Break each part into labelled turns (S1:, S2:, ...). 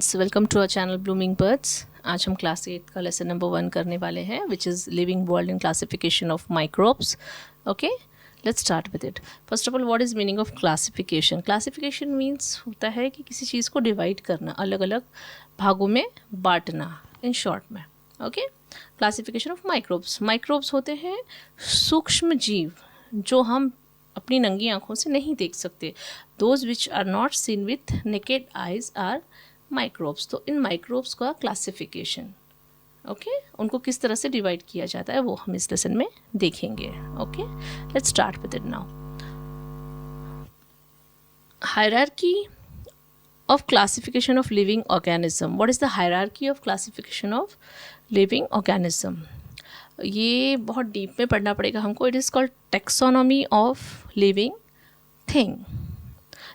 S1: Welcome to our channel blooming birds. आज हम class 8 का लेसन नंबर 1 करने वाले हैं, which is living world in classification of microbes. Okay, let's start with it. First of all, what is meaning of classification? Classification means होता है कि किसी चीज़ को डिवाइड करना, अलग अलग भागों में बांटना, इन शॉर्ट में। Okay, classification of microbes. Microbes होते हैं सूक्ष्म जीव जो हम अपनी नंगी आंखों से नहीं देख सकते। Those which are not seen with naked eyes are microbes. तो इन माइक्रोब्स का क्लासिफिकेशन, ओके, उनको किस तरह से डिवाइड किया जाता है वो हम इस लेसन में देखेंगे। Okay, let's start with it now. Hierarchy of classification of living organism. What is the hierarchy of classification of living organism? ये बहुत डीप में पढ़ना पड़ेगा हमको। It is called taxonomy of living thing.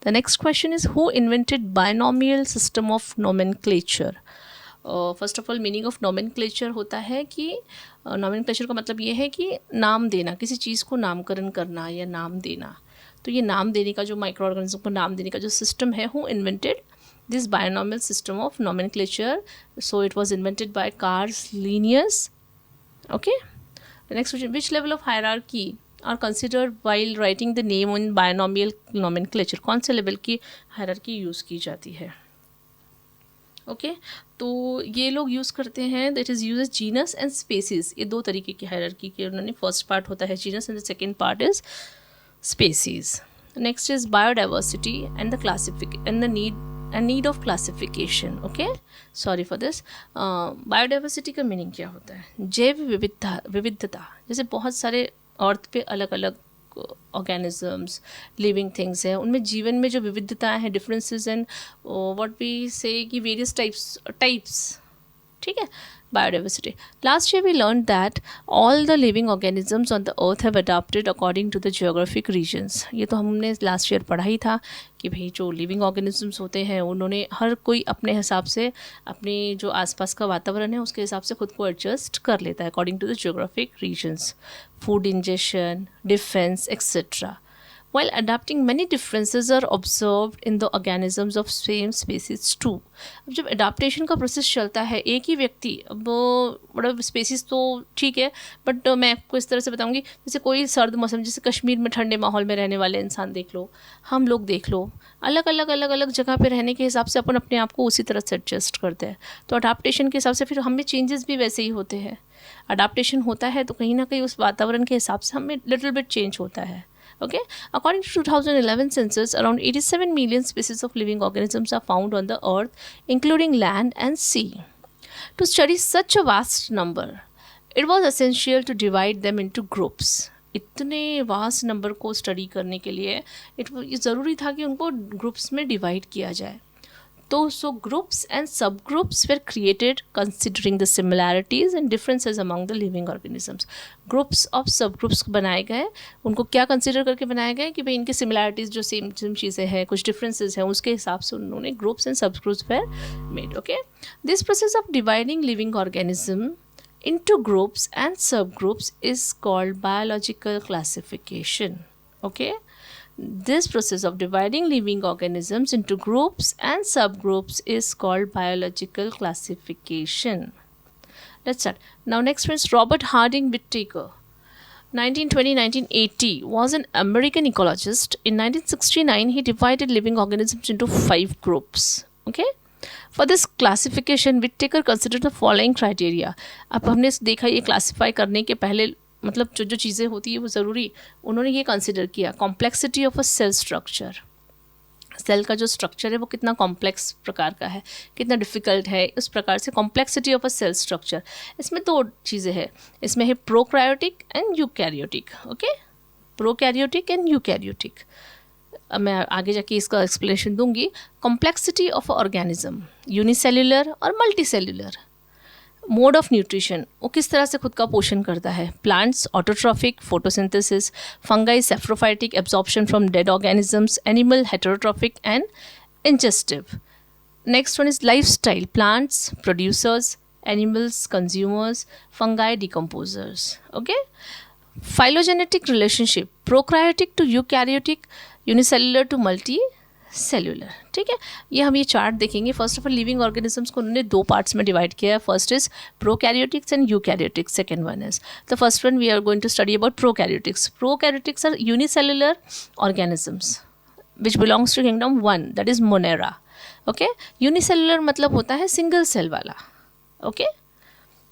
S1: The next question is, who invented binomial system of nomenclature? First of all, meaning of nomenclature होता है कि nomenclature का मतलब ये है कि नाम देना, किसी चीज़ को नामकरण करना या नाम देना। तो ये नाम देने का जो माइक्रो ऑर्गेनिज्म को नाम देने का जो सिस्टम है, who invented this binomial system of nomenclature? So it was invented by Carl Linnaeus. Okay, next question, which level of hierarchy are considered while writing the name in binomial nomenclature? कौन से level की hierarchy use की जाती है? Okay, तो ये लोग use करते हैं, that is use genus and species. ये दो तरीके की हायरार्की के उन्होंने, फर्स्ट पार्ट होता है genus and the second part is species. Next is biodiversity and the classific and the need of classification. Okay, sorry for this. Biodiversity का meaning क्या होता है? जैव विविधता। जैसे बहुत सारे अर्थ पे अलग अलग ऑर्गेनिजम्स, लिविंग थिंग्स हैं, उनमें जीवन में जो विविधताएं हैं, डिफरेंसेस एंड व्हाट वी से कि वेरियस टाइप्स, ठीक है, biodiversity. Last year we learn that all the living organisms on the earth have adopted according to the geographic regions. ये तो हमने लास्ट ईयर पढ़ा ही था कि भाई जो लिविंग ऑर्गेनिजम्स होते हैं उन्होंने हर कोई अपने हिसाब से अपने जो आसपास का वातावरण है उसके हिसाब से खुद को एडजस्ट कर लेता है according to the geographic regions, food ingestion, defence etcetera. While adapting, many differences are observed in the organisms of same species too. अब जब अडाप्टेशन का प्रोसेस चलता है, एक ही व्यक्ति, अब बड़ा स्पेसीज तो ठीक है, बट मैं आपको इस तरह से बताऊंगी, जैसे कोई सर्द मौसम, जैसे कश्मीर में ठंडे माहौल में रहने वाले इंसान देख लो, हम लोग देख लो, अलग अलग जगह पे रहने के हिसाब से अपन अपने आप को उसी तरह से एडजस्ट करते हैं। तो अडाप्टेशन के हिसाब से फिर हमें चेंजेस भी वैसे ही होते हैं। अडाप्टेशन होता है तो कहीं ना कहीं उस वातावरण के हिसाब से हमें लिटिल बिट चेंज होता है। Okay, according to 2011 census, around 87 million species of living organisms are found on the earth, including land and sea. To study such a vast number, it was essential to divide them into groups. इतने vast number को study करने के लिए ये ज़रूरी था कि उनको ग्रुप्स में डिवाइड किया जाए। तो so groups and subgroups were created considering the similarities and differences among the living organisms. Groups of subgroups बनाए गए, उनको क्या कंसिडर करके बनाए गए कि भाई इनके सिमिलैरिटीज़ जो सेम चीज़ें हैं, कुछ डिफरेंसेस हैं, उसके हिसाब से उन्होंने groups and subgroups were made. Okay, this process of dividing living organism into groups and subgroups is called biological classification. Okay, this process of dividing living organisms into groups and subgroups is called biological classification. Let's start. Now next one is Robert Harding Whittaker. 1920-1980 was an American ecologist. In 1969 he divided living organisms into 5 groups. Okay, for this classification Whittaker considered the following criteria. अब हमने देखा ये classify करने के पहले मतलब जो चीज़ें होती है वो ज़रूरी, उन्होंने ये कंसिडर किया complexity of a cell structure. Cell का जो स्ट्रक्चर है वो कितना कॉम्प्लेक्स प्रकार का है, कितना डिफ़िकल्ट है, उस प्रकार से complexity of a cell structure. इसमें 2 चीज़ें हैं, इसमें है prokaryotic and eukaryotic. Okay, prokaryotic and eukaryotic. अब मैं आगे जाके इसका एक्सप्लेनेशन दूंगी। कॉम्प्लेक्सिटी ऑफ ऑर्गेनिज्म, यूनिसेल्युलर और मल्टीसेल्युलर। मोड ऑफ न्यूट्रिशन, वो किस तरह से खुद का पोषण करता है। Plants autotrophic, photosynthesis, fungi saprophytic, absorption from dead organisms, animal heterotrophic and ingestive. Next one is lifestyle, plants producers, animals consumers, fungi decomposers. Okay, phylogenetic relationship, prokaryotic to eukaryotic, unicellular to multicellular. Cellular, ठीक है। ये हम ये chart देखेंगे। First of all living organisms को उन्होंने दो parts में डिवाइड किया है। First is prokaryotics and eukaryotics, second one is the first one we are going to study about prokaryotics. Prokaryotics are unicellular organisms which belongs to kingdom 1 that is Monera, okay. Unicellular मतलब होता है single cell वाला, okay.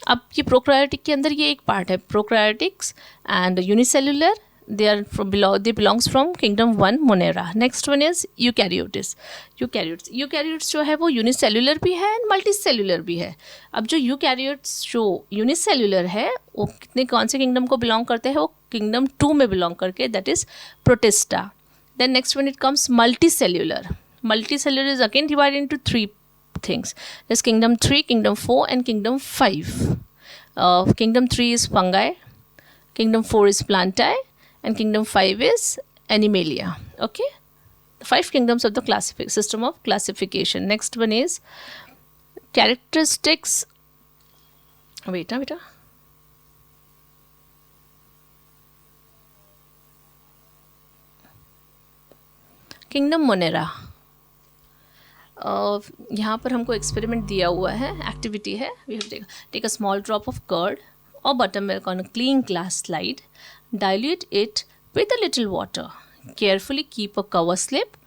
S1: अब ये prokaryotic के अंदर ये एक पार्ट है prokaryotics and unicellular, they belongs from kingdom 1 monera. next one is eukaryotes जो है वो यूनिसेल्युलर भी है एंड मल्टीसेल्युलर भी है। अब जो यूकैरियोट्स जो यूनिसेल्युलर है वो कितने कौन से किंगडम को बिलोंग करते हैं, वो किंगडम 2 में बिलोंग करके, that is Protista. Then next one it comes multicellular is again divided into 3 things. There's kingdom 3, kingdom 4 and kingdom 5. Kingdom 3 is fungi, kingdom 4 is plantae and kingdom 5 is animalia, okay. The 5 kingdoms of the system of classification. Next one is characteristics. Wait. Kingdom Monera. यहाँ पर हमको experiment दिया हुआ है, activity है। We have take a small drop of curd or buttermilk on a clean glass slide, dilute it with a little water, carefully keep a cover slip,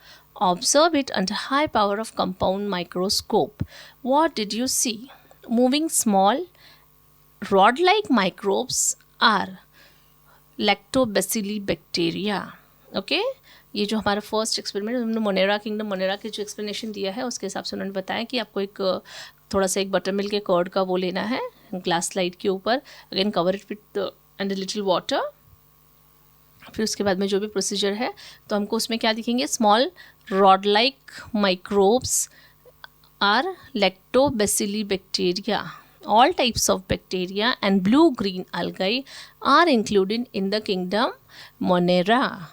S1: observe it under high power of compound microscope. What did you see? Moving small rod-like microbes are lactobacilli bacteria, okay. ये जो हमारा first experiment हमने Monera kingdom Monera के जो explanation दिया है उसके हिसाब से उन्होंने बताया कि आपको एक थोड़ा सा एक बटर मिल्क के कर्ड का वो लेना है ग्लास स्लाइड के ऊपर, again cover it with and little water. फिर उसके बाद में जो भी प्रोसीजर है तो हमको उसमें क्या दिखेंगे, small rod like microbes are lactobacilli bacteria, all types of bacteria and blue green algae are included in the kingdom Monera,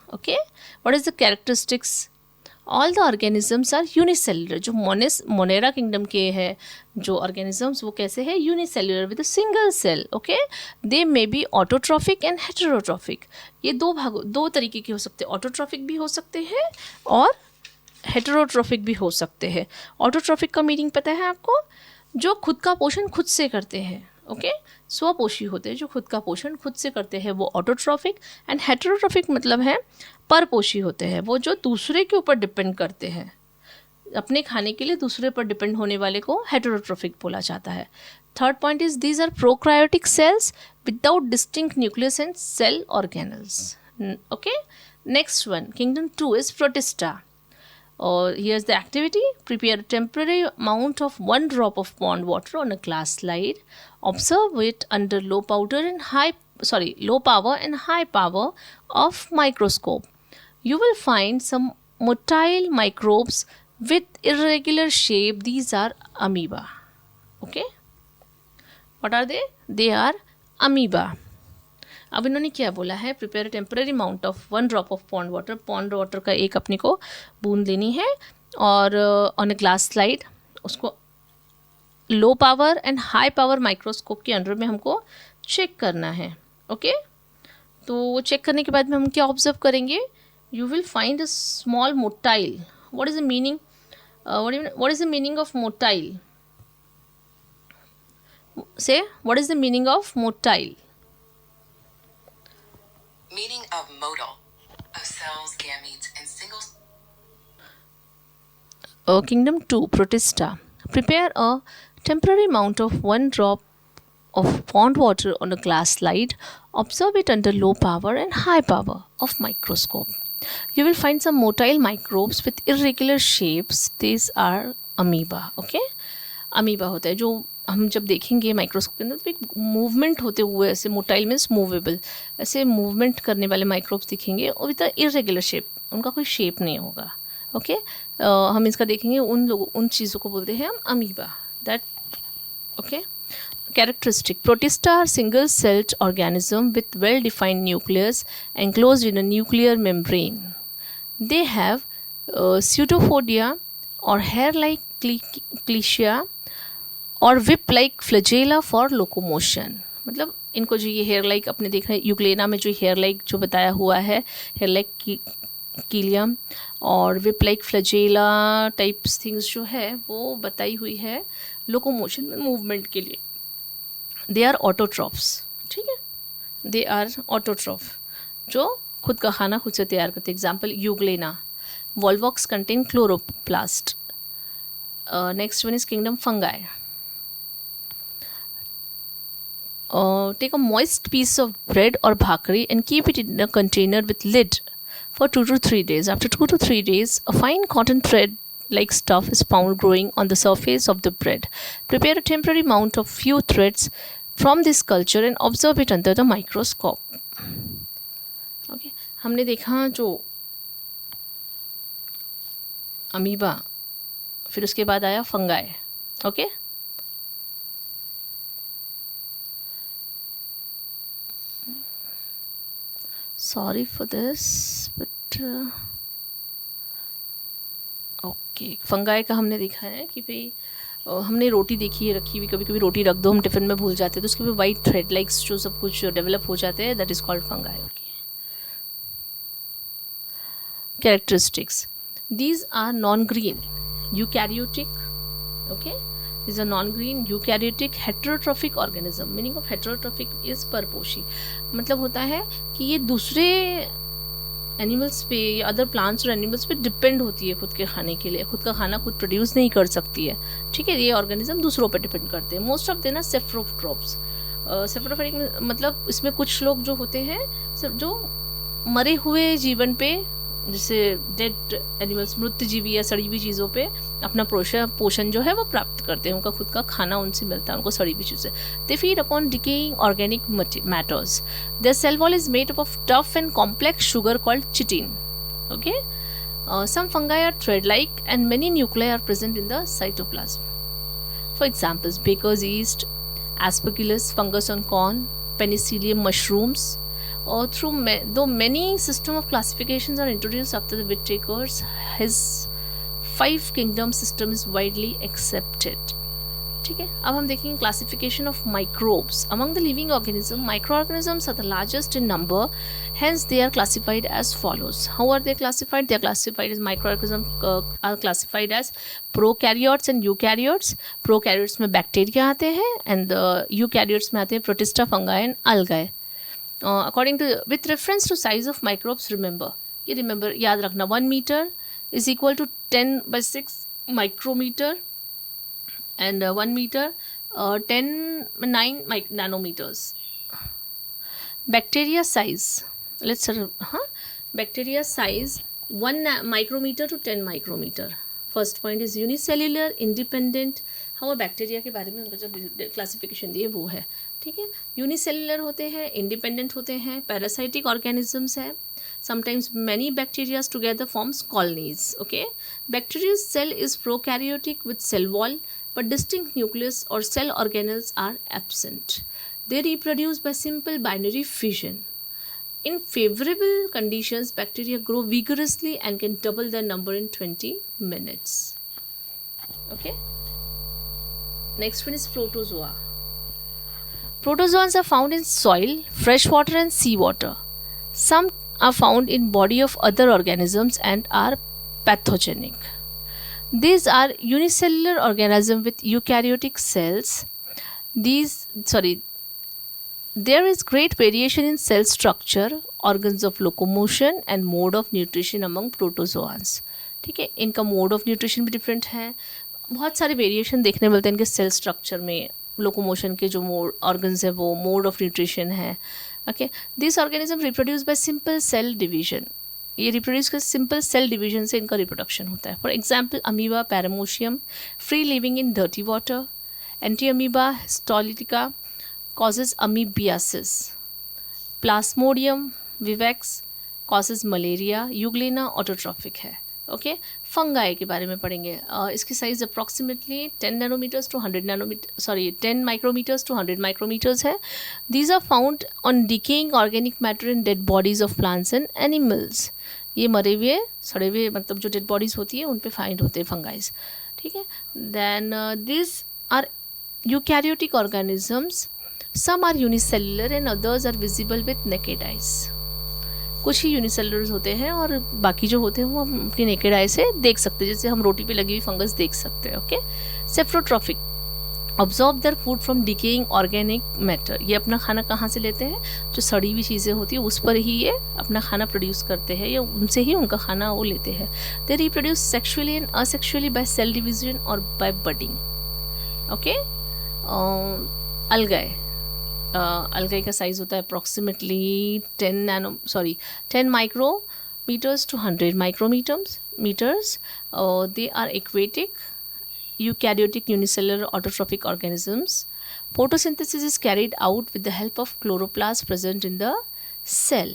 S1: okay. What is the characteristics? All the organisms are unicellular. जो Monera kingdom के है जो organisms वो कैसे है, unicellular with a single cell, okay. They may be autotrophic and heterotrophic. ये दो तरीके के हो सकते हैं, ऑटोट्रॉफिक भी हो सकते हैं और हेटेरोट्रॉफिक भी हो सकते हैं। ऑटोट्रॉफिक का मीनिंग पता है आपको, जो खुद का पोषण खुद से करते हैं, ओके। स्वपोषी होते हैं, जो खुद का पोषण खुद से करते हैं वो ऑटोट्रॉफिक, एंड हेटेरोट्रॉफिक मतलब है परपोषी होते हैं, वो जो दूसरे के ऊपर डिपेंड करते हैं, अपने खाने के लिए दूसरे पर डिपेंड होने वाले को हेटेरोट्रॉफिक बोला जाता है। Third point is these are prokaryotic cells without distinct nucleus and cell organelles, okay. Next one kingdom 2 is Protista. Here's the activity. Prepare a temporary amount of 1 drop of pond water on a glass slide. Observe it under low power and high power of microscope. You will find some motile microbes with irregular shape. These are amoeba. Okay. What are they? They are amoeba. अब इन्होंने क्या बोला है, prepare temporary amount of 1 drop of pond water का एक अपने को बूंद लेनी है और ऑन ए ग्लास स्लाइड उसको low power and high power microscope के अंडर में हमको चेक करना है, ओके। तो वो चेक करने के बाद में हम क्या ऑब्जर्व करेंगे, you will find a small motile. What is the meaning, what is the meaning of motile? Say what is the meaning of motile?
S2: Meaning of motile, of cells, gametes, and singles.
S1: Kingdom 2, Protista. Prepare a temporary amount of 1 drop of pond water on a glass slide. Observe it under low power and high power of microscope. You will find some motile microbes with irregular shapes. These are amoeba. Okay? Amoeba होता है, जो हम जब देखेंगे microscope के अंदर तो एक मूवमेंट होते हुए ऐसे, मोटाइल मीन्स मूवेबल, ऐसे मूवमेंट करने वाले माइक्रोब्स दिखेंगे और विद इरेगुलर शेप, उनका कोई शेप नहीं होगा, ओके। हम इसका देखेंगे, उन चीज़ों को बोलते हैं हम amoeba, that okay. Characteristic, Protista are single celled organism with well defined nucleus enclosed in a nuclear membrane. They have pseudopodia और hair like क्लीशिया और whip like flagella for locomotion. मतलब इनको जो ये हेयर लाइक अपने देख रहे हैं यूग्लेना में जो हेयर लाइक जो बताया हुआ है, हेयर लाइक कीलियम और whip like flagella types things जो है वो बताई हुई है लोकोमोशन में, मूवमेंट के लिए. They are autotrophs. ठीक है, दे आर ऑटोट्रॉफ जो खुद का खाना खुद से तैयार करते. Example euglena. Volvox contain chloroplast. Next one is kingdom fungi. Take a moist piece of bread or bhakri and keep it in a container with lid for 2 to 3 days. After 2 to 3 days, a fine cotton thread like stuff is found growing on the surface of the bread. Prepare a temporary mount of few threads from this culture and observe it under the microscope. Okay, हमने देखा जो amoeba, फिर उसके बाद आया fungi. Okay, sorry for this but okay. Fungi का हमने देखा है कि भाई हमने रोटी देखी है रखी हुई, कभी कभी रोटी रख दो हम टिफिन में भूल जाते हैं तो उसके भी वाइट थ्रेड लाइक्स जो सब कुछ डेवलप हो जाते हैं, that is called fungi. Okay, characteristics. These are non-green eukaryotic. Okay, these are non-green eukaryotic heterotrophic organism. Meaning of heterotrophic is परपोषी. मतलब होता है कि ये दूसरे एनिमल्स पे या अदर प्लांट्स और एनिमल्स पे डिपेंड होती है खुद के खाने के लिए. खुद का खाना खुद प्रोड्यूस नहीं कर सकती है. ठीक है, ये ऑर्गेनिज्म दूसरों पे डिपेंड करते हैं. Most of them are saprotrophs. Saprotrophic मतलब इसमें कुछ लोग जो होते हैं जो मरे हुए जीवन पे, जैसे डेड एनिमल्स, मृत जीवी या सड़ी हुई चीज़ों पे अपना पोषण जो है वो प्राप्त करते हैं. उनका खुद का खाना उनसे मिलता है, उनको सड़ी हुई चीज़ें. They feed upon decaying organic matters. Their cell wall is made up of tough and complex sugar called chitin. Okay, some fungi are thread like and many nuclei are present in the cytoplasm. For examples baker's yeast, Aspergillus, fungus on corn, Penicillium mushrooms. Though many system of classifications are introduced after the Whittaker's, his 5 kingdom system is widely accepted. ठीक है, अब हम देखेंगे classification of microbes. Among the living organism, microorganisms are the largest in number, hence they are classified as follows. How are they classified? They are classified as microorganisms are classified as prokaryotes and eukaryotes. Prokaryotes में bacteria आते हैं and eukaryotes में आते हैं protista, fungi and algae. According to with reference to size of microbes, remember याद रखना 1 meter is equal to 10/6 micrometer and 1 meter 9 nanometers. Bacteria size, bacteria size 1 micrometer to 10 micrometer. First point is unicellular, independent. हाँ, bacteria के बारे में उनका जो classification दिए वो है. ठीक है, यूनिसेलुलर होते हैं, इंडिपेंडेंट होते हैं, पैरासाइटिक ऑर्गेनिजम्स है. Sometimes many bacteria together forms colonies. Okay, bacterial cell is prokaryotic with cell wall but distinct nucleus और cell organelles are absent. They reproduce by simple binary fission. In favorable conditions, bacteria grow vigorously and can double their number in 20 minutes. Okay. Next one is protozoa. Protozoans are found in soil, fresh water and seawater. Some are found in body of other organisms and are pathogenic. These are unicellular organisms with eukaryotic cells. There is great variation in cell structure, organs of locomotion and mode of nutrition among protozoans. ठीक है, इनका mode of nutrition भी different है. बहुत सारे variation देखने मिलते हैं इनके सेल स्ट्रक्चर में. लोकोमोशन के जो ऑर्गन्स है वो मोड ऑफ न्यूट्रिशन है. Okay, this organism reproduce by simple cell division. ये रिप्रोड्यूस कर सिंपल सेल डिवीजन से इनका रिप्रोडक्शन होता है. For example amoeba paramecium, free living in dirty water. Entamoeba histolytica causes amoebiasis. Plasmodium vivax causes malaria. Euglena autotrophic है. Okay, fungi के बारे में पढ़ेंगे. इसकी size approximately 10 nanometres to 100 10 micrometres to 100 micrometers है. These are found on decaying organic matter in dead bodies of plants and animals. ये मरे हुए सड़े हुए मतलब जो डेड बॉडीज होती है उन पे फाइंड होते हैं फंगाइज. ठीक है, then this are eukaryotic organisms. Some are unicellular and others are visible with naked eyes. कुछ ही यूनिसेलुलर्स होते हैं और बाकी जो होते हैं वो हम अपनी नेकेड आई से देख सकते हैं, जैसे हम रोटी पे लगी हुई फंगस देख सकते हैं. Okay. Saprotrophic, absorb their food from decaying organic matter. ये अपना खाना कहाँ से लेते हैं? जो सड़ी हुई चीज़ें होती है उस पर ही ये अपना खाना प्रोड्यूस करते हैं, या उनसे ही उनका खाना वो लेते हैं. They reproduce sexually and asexually by cell division और by budding. Okay. Algae, algae का साइज होता है approximately 10 micrometres to 100 micrometres. They are aquatic eukaryotic unicellular autotrophic organisms. Photosynthesis is carried out with the help of chloroplast present in the cell.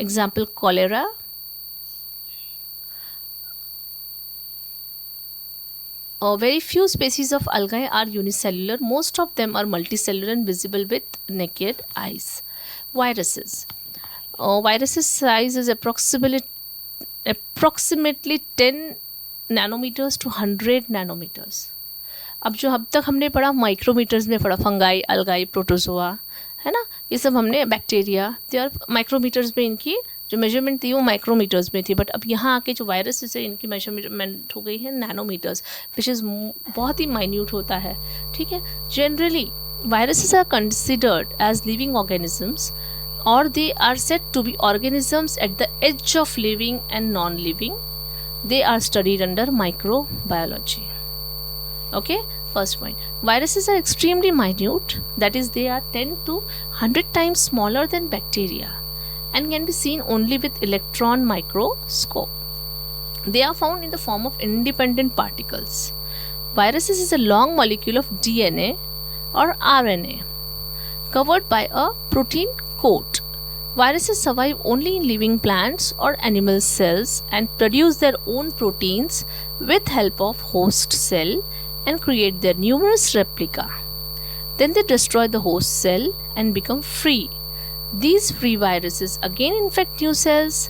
S1: Example, cholera. Very few species of algae are unicellular. Most of them are multicellular and visible with naked eyes. Viruses. Viruses size is approximately 10 nanometres to 100 nanometres. अब तक हमने पढ़ा micrometres में पढ़ा, fungi, अलगाई, protozoa, है ना, ये सब हमने, बैक्टीरिया, दे आर माइक्रोमीटर्स में, इनकी जो मेजरमेंट थी वो माइक्रोमीटर्स में थी. बट अब यहाँ आके जो वायरस है इनकी मेजरमेंट हो गई है नैनोमीटर्स, विच इज़ बहुत ही माइन्यूट होता है. ठीक है. Generally viruses are considered as living organisms और they are said to be organisms at the edge of living and non living. They are studied under microbiology. Okay, first point. Viruses are extremely minute, that is, they are 10 to 100 times smaller than bacteria and can be seen only with electron microscope. They are found in the form of independent particles. Viruses is a long molecule of DNA or RNA covered by a protein coat. Viruses survive only in living plants or animal cells and produce their own proteins with help of host cell and create their numerous replica. Then they destroy the host cell and become free. These free viruses again infect new cells.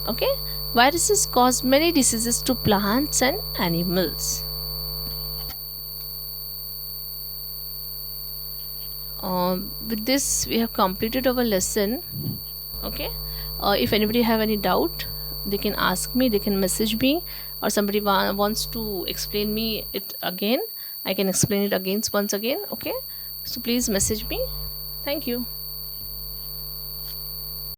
S1: Okay? Viruses cause many diseases to plants and animals. With this we have completed our lesson. Okay. If anybody have any doubt, they can ask me, they can message me, or somebody wants to explain me it again, I can explain it once again. Okay, so please message me. Thank you.